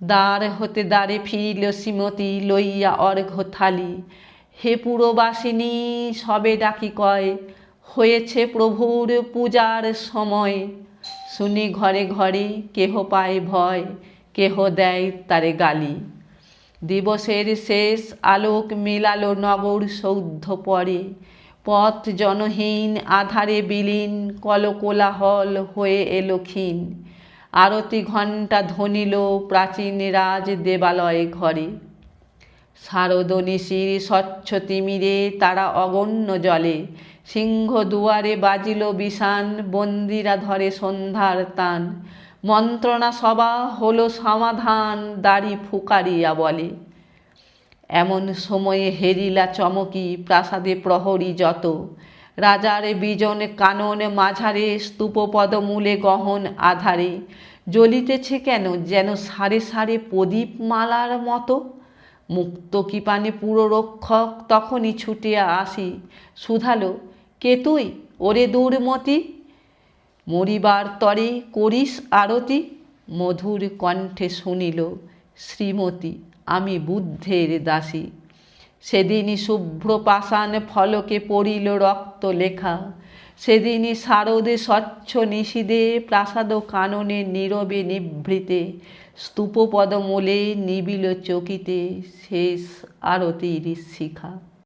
দ্বার হতে দ্বারে ফিরিল শ্রীমতী লইয়া অর্ঘ্য থালি। হে পুরবাসিনী সবে ডাকি কয়, হয়েছে প্রভুর পূজার সময়। শুনি ঘরে ঘরে কেহ পায় ভয়, কেহ দেয় তারে গালি। দিবসের শেষ আলোক মেলালো নগর সৌধ পরে। পথ জনহীন আধারে বিলীন, কলকোলাহল হয়ে এলো ক্ষীণ। আরতি ঘণ্টা ধ্বনিল প্রাচীন রাজ দেবালয় ঘরে। শারদ নিশির স্বচ্ছ তিমিরে তারা অগণ্য জলে। সিংহ দুয়ারে বাজিল বিষান, বন্দিরা ধরে সন্ধ্যার তান। মন্ত্রণা সভা হলো সমাধান, দাড়ি ফুকারিয়া বলে। এমন সময়ে হেরিলা চমকি প্রাসাদে প্রহরী যত। রাজার বিজন কানন মাঝারে, স্তূপপদমূলে গহন আধারে। জ্বলিতেছে কেন যেন সারে সারে প্রদীপ মালার মতো। মুক্তকিপানে পুররক্ষক তখনই ছুটিয়া আসি, শুধালো, কে তুই ওরে দুর্মতি? মরিবার তরে করিস আরতি? মধুর কণ্ঠে শুনিল, শ্রীমতী আমি বুদ্ধের দাসী। সেদিনই শুভ্র পাষাণ ফলকে পড়িল রক্ত লেখা। সেদিনই শারদে স্বচ্ছ নিশীদে প্রাসাদ কাননে নীরবে নিভৃতে। স্তূপপদমূলে নিবিল চকিতে শেষ আরতির শিখা।